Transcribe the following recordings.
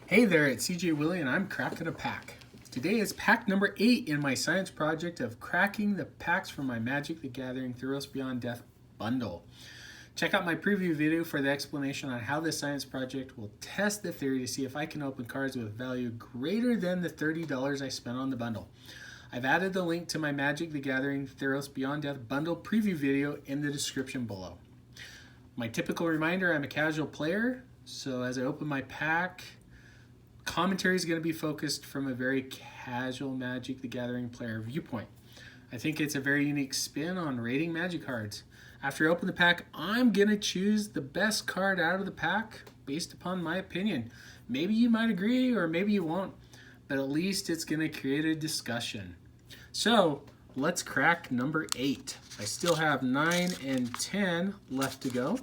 Hey there, it's CJ Willie and I'm cracking a pack. Today is pack number 8 in my science project of cracking the packs for my Magic the Gathering Theros Beyond Death bundle. Check out my preview video for the explanation on how this science project will test the theory to see if I can open cards with value greater than the $30 I spent on the bundle. I've added the link to my Magic the Gathering Theros Beyond Death bundle preview video in the description below. My typical reminder, I'm a casual player, so as I open my pack, commentary is going to be focused from a very casual Magic the Gathering player viewpoint. I think it's a very unique spin on rating Magic cards. After I open the pack, I'm going to choose the best card out of the pack based upon my opinion. Maybe you might agree or maybe you won't, but at least it's going to create a discussion. So let's crack number 8. I still have 9 and 10 left to go.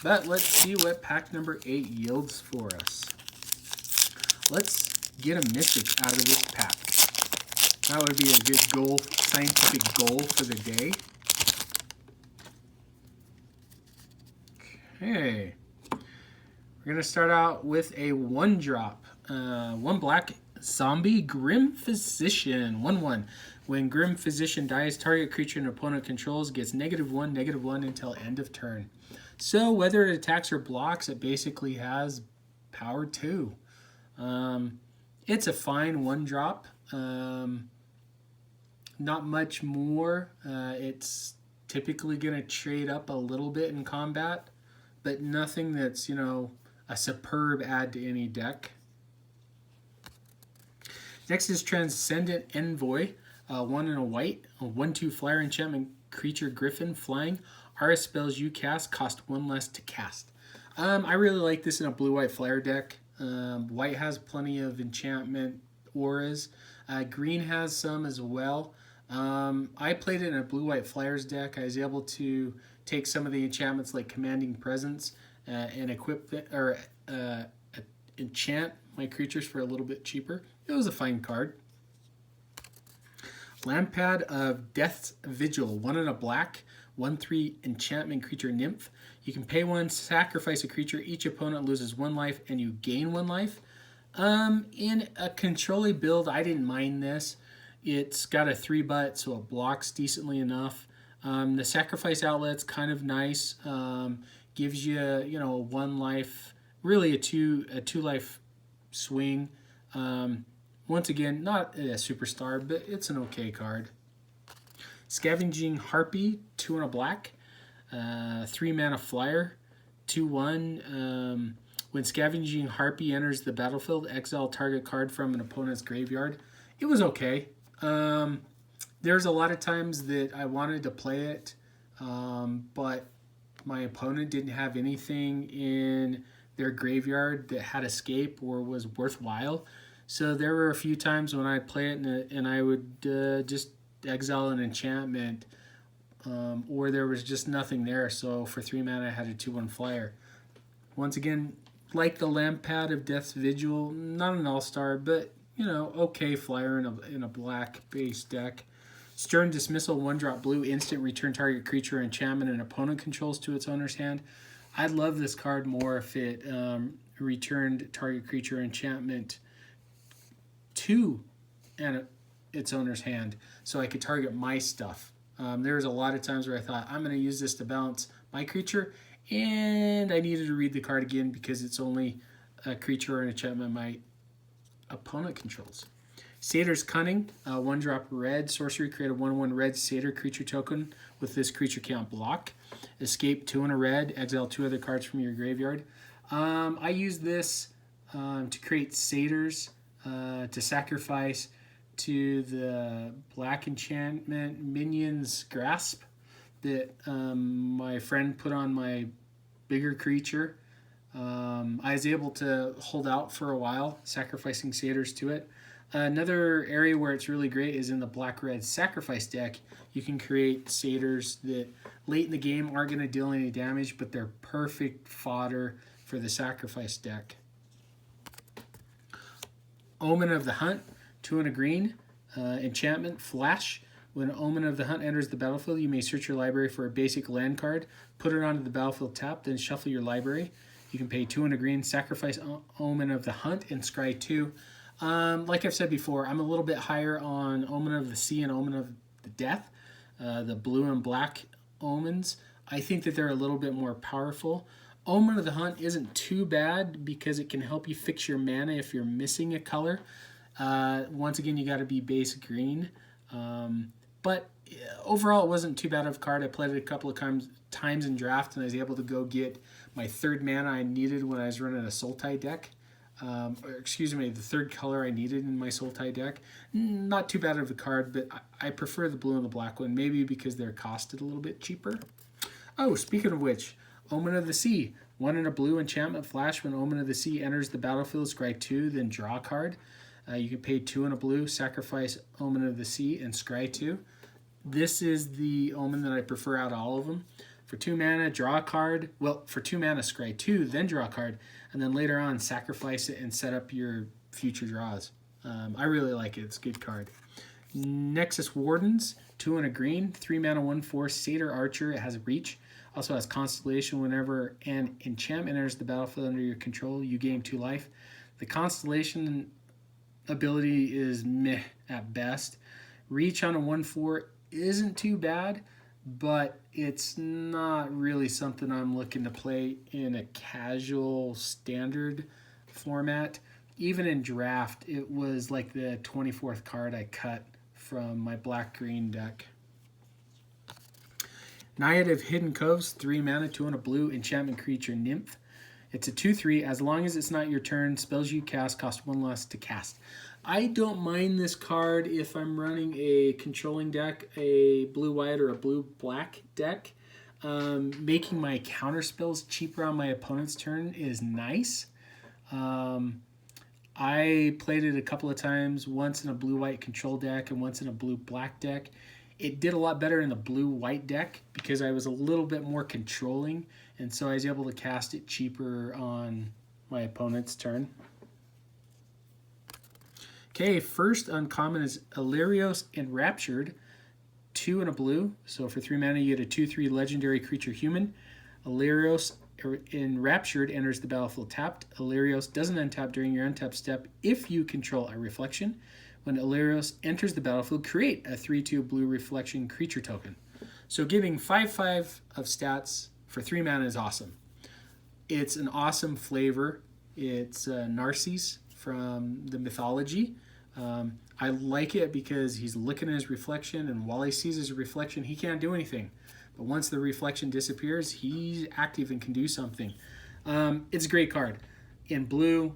But let's see what pack number 8 yields for us. Let's get a Mystic out of this pack. That would be a good goal, scientific goal for the day. Okay. We're going to start out with a 1-drop. 1 black zombie Grim Physician. 1/1. When Grim Physician dies, target creature an opponent controls gets -1/-1 until end of turn. So whether it attacks or blocks, it basically has power 2. It's a fine 1-drop. Not much more. It's typically going to trade up a little bit in combat, but nothing that's, a superb add to any deck. Next is Transcendent Envoy. 1 and a white, a 1/2 flyer enchantment creature Griffin flying. Our spells you cast cost 1 less to cast. I really like this in a blue-white flyer deck. White has plenty of enchantment auras. Green has some as well. I played it in a blue-white flyers deck. I was able to take some of the enchantments like Commanding Presence and equip it, or enchant my creatures for a little bit cheaper. It was a fine card. Lampad of Death's Vigil, 1 and a black, 1/3 enchantment creature nymph. You can pay 1, sacrifice a creature. Each opponent loses 1 life, and you gain 1 life. In a control build, I didn't mind this. It's got a 3-butt, so it blocks decently enough. The sacrifice outlet's kind of nice. Gives you, a 1 life, really a two life swing. Once again, not a superstar, but it's an okay card. Scavenging Harpy, 2 and a black, 3 mana flyer, 2/1. When Scavenging Harpy enters the battlefield, exile target card from an opponent's graveyard. It was okay. There's a lot of times that I wanted to play it, but my opponent didn't have anything in their graveyard that had escape or was worthwhile. So there were a few times when I'd play it and I would just exile an enchantment, or there was just nothing there. So for 3 mana, I had a 2/1 flyer. Once again, like the Lampad of Death's Vigil, not an all-star, but okay flyer in a black base deck. Stern Dismissal, 1-drop blue, instant return target creature or enchantment an opponent controls to its owner's hand. I'd love this card more if it returned target creature or enchantment to its owner's hand, so I could target my stuff. There was a lot of times where I thought, I'm going to use this to balance my creature, and I needed to read the card again because it's only a creature or an enchantment my opponent controls. Satyr's Cunning, 1-drop red, sorcery, create a 1/1 red satyr creature token with this creature can't block. Escape, 2 and a red, exile 2 other cards from your graveyard. I use this to create satyrs, to sacrifice to the black enchantment Minion's Grasp that my friend put on my bigger creature. I was able to hold out for a while, sacrificing satyrs to it. Another area where it's really great is in the black-red sacrifice deck. You can create satyrs that late in the game aren't going to deal any damage, but they're perfect fodder for the sacrifice deck. Omen of the Hunt, 2 and a green, enchantment, flash. When Omen of the Hunt enters the battlefield, you may search your library for a basic land card, put it onto the battlefield tap, then shuffle your library. You can pay 2 and a green, sacrifice Omen of the Hunt, and scry 2. Like I've said before, I'm a little bit higher on Omen of the Sea and Omen of the Death, the blue and black omens. I think that they're a little bit more powerful. Omen of the Hunt isn't too bad because it can help you fix your mana if you're missing a color. Once again, you got to be base green. But overall, it wasn't too bad of a card. I played it a couple of times in draft, and I was able to go get my 3rd mana I needed when I was running a Sultai deck. Or excuse me, the 3rd color I needed in my Sultai deck. Not too bad of a card, but I prefer the blue and the black one, maybe because they're costed a little bit cheaper. Oh, speaking of which, Omen of the Sea. 1 and a blue enchantment flash. When Omen of the Sea enters the battlefield, scry 2, then draw a card. You can pay 2 and a blue, sacrifice Omen of the Sea, and scry 2. This is the Omen that I prefer out of all of them. For 2 mana, draw a card. Well, for 2 mana, scry 2, then draw a card. And then later on, sacrifice it and set up your future draws. I really like it. It's a good card. Nexus Wardens, 2 and a green, 3 mana, 1/4, Satyr Archer. It has reach. Also has Constellation. Whenever an enchantment enters the battlefield under your control, you gain 2 life. The Constellation ability is meh at best. Reach on a 1/4 isn't too bad, but it's not really something I'm looking to play in a casual standard format. Even in draft, it was like the 24th card I cut from my black-green deck. Naiad of Hidden Coves, 3 mana, 2 and a blue, enchantment creature Nymph. It's a 2/3. As long as it's not your turn, spells you cast cost 1 less to cast. I don't mind this card if I'm running a controlling deck, a blue-white or a blue-black deck. Making my counter spells cheaper on my opponent's turn is nice. I played it a couple of times, once in a blue-white control deck and once in a blue-black deck. It did a lot better in the blue-white deck because I was a little bit more controlling, and so I was able to cast it cheaper on my opponent's turn. Okay, first uncommon is Illyrios Enraptured, 2 and a blue. So for 3 mana, you get a 2/3 legendary creature human. Illyrios Enraptured enters the battlefield tapped. Illyrios doesn't untap during your untap step if you control a reflection. When Illyrios enters the battlefield, create a 3/2 blue reflection creature token. So giving 5/5 of stats for 3 mana is awesome. It's an awesome flavor. It's Narcissus from the mythology. I like it because he's looking at his reflection, and while he sees his reflection, he can't do anything. But once the reflection disappears, he's active and can do something. It's a great card. In blue,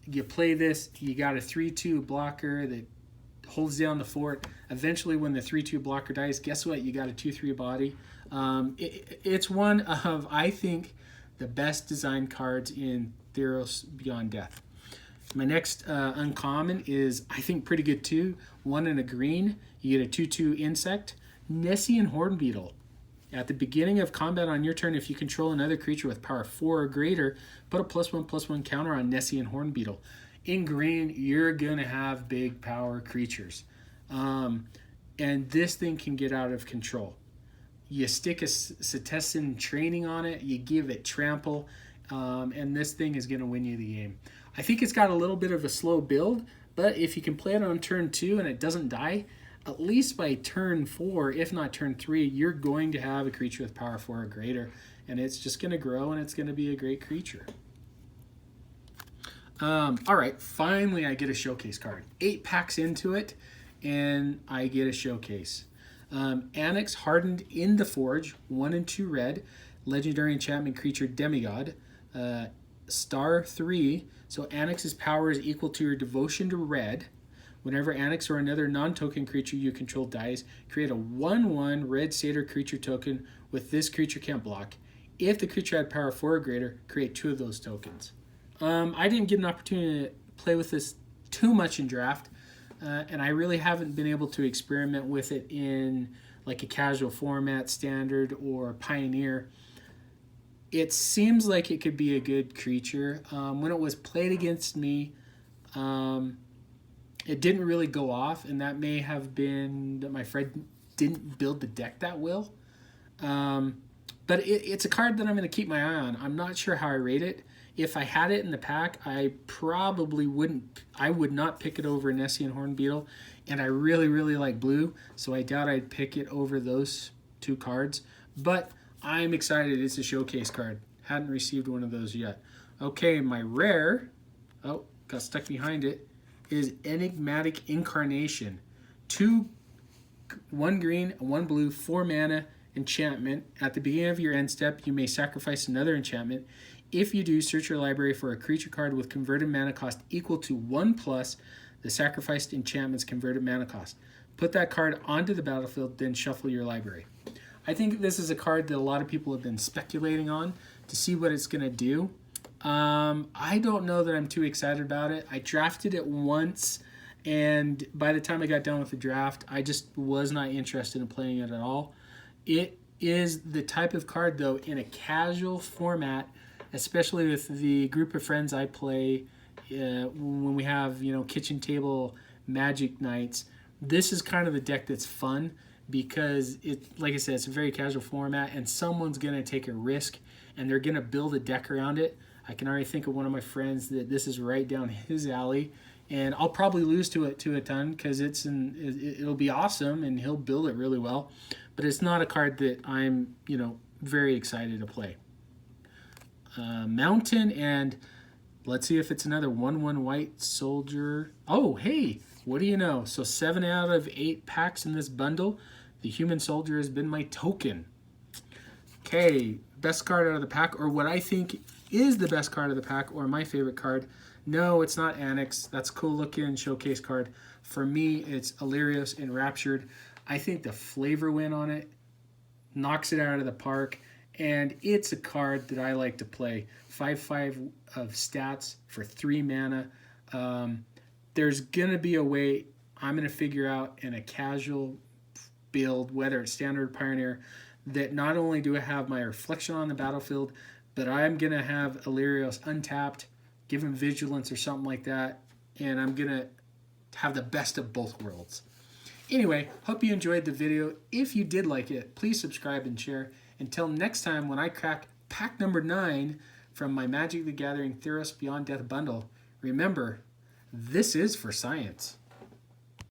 you play this, you got a 3/2 blocker that holds down the fort. Eventually, when the 3/2 blocker dies, guess what? You got a 2/3 body. It's one of, I think, the best designed cards in Theros Beyond Death. My next uncommon is, I think, pretty good too. 1 and a green. You get a 2/2 insect. Nessie and Horn Beetle. At the beginning of combat on your turn, if you control another creature with power 4 or greater, put a +1/+1 counter on Nessie and Horn Beetle. In green, you're going to have big power creatures. And this thing can get out of control. You stick a Cetizen training on it, you give it trample, and this thing is going to win you the game. I think it's got a little bit of a slow build, but if you can play it on turn 2 and it doesn't die, at least by turn 4, if not turn 3, you're going to have a creature with power 4 or greater, and it's just going to grow and it's going to be a great creature. All right, finally I get a showcase card. 8 packs into it, and I get a showcase. Annex, Hardened in the Forge, 1 and 2 red, legendary enchantment creature Demigod, star 3. So Annex's power is equal to your devotion to red. Whenever Annex or another non-token creature you control dies, create a 1/1 red satyr creature token with this creature can't block. If the creature had power 4 or greater, create 2 of those tokens. I didn't get an opportunity to play with this too much in draft, and I really haven't been able to experiment with it in like a casual format, standard, or pioneer. It seems like it could be a good creature. When it was played against me, it didn't really go off, and that may have been that my friend didn't build the deck that well. But it's a card that I'm going to keep my eye on. I'm not sure how I rate it. If I had it in the pack, I probably wouldn't. I would not pick it over Nessie and Horn Beetle. And I really, really like blue, so I doubt I'd pick it over those two cards. But I'm excited. It's a showcase card. Hadn't received one of those yet. Okay, my rare, oh, got stuck behind it, is Enigmatic Incarnation. 1 green, 1 blue, 4 mana enchantment. At the beginning of your end step, you may sacrifice another enchantment. If you do, search your library for a creature card with converted mana cost equal to 1+ the sacrificed enchantment's converted mana cost. Put that card onto the battlefield, then shuffle your library. I think this is a card that a lot of people have been speculating on to see what it's going to do. I don't know that I'm too excited about it. I drafted it once, and by the time I got done with the draft, I just was not interested in playing it at all. It is the type of card, though, in a casual format, especially with the group of friends I play when we have, kitchen table magic nights. This is kind of the deck that's fun because like I said, it's a very casual format, and someone's going to take a risk and they're going to build a deck around it. I can already think of one of my friends that this is right down his alley, and I'll probably lose to a ton because it'll be awesome and he'll build it really well, but it's not a card that I'm very excited to play. Mountain, and let's see if it's another 1/1 white soldier. Oh, hey, what do you know? So 7 out of 8 packs in this bundle. The human soldier has been my token. Okay, best card out of the pack, or what I think is the best card of the pack, or my favorite card. No, it's not Annex. That's a cool looking showcase card. For me, it's Illyrios Enraptured. I think the flavor win on it knocks it out of the park. And it's a card that I like to play. 5/5 of stats for 3 mana. There's going to be a way I'm going to figure out in a casual build, whether it's standard or pioneer, that not only do I have my reflection on the battlefield, but I'm going to have Illyrios untapped, give him vigilance or something like that, and I'm going to have the best of both worlds. Anyway, hope you enjoyed the video. If you did like it, please subscribe and share. Until next time, when I crack pack number 9 from my Magic the Gathering Theros Beyond Death bundle, remember, this is for science.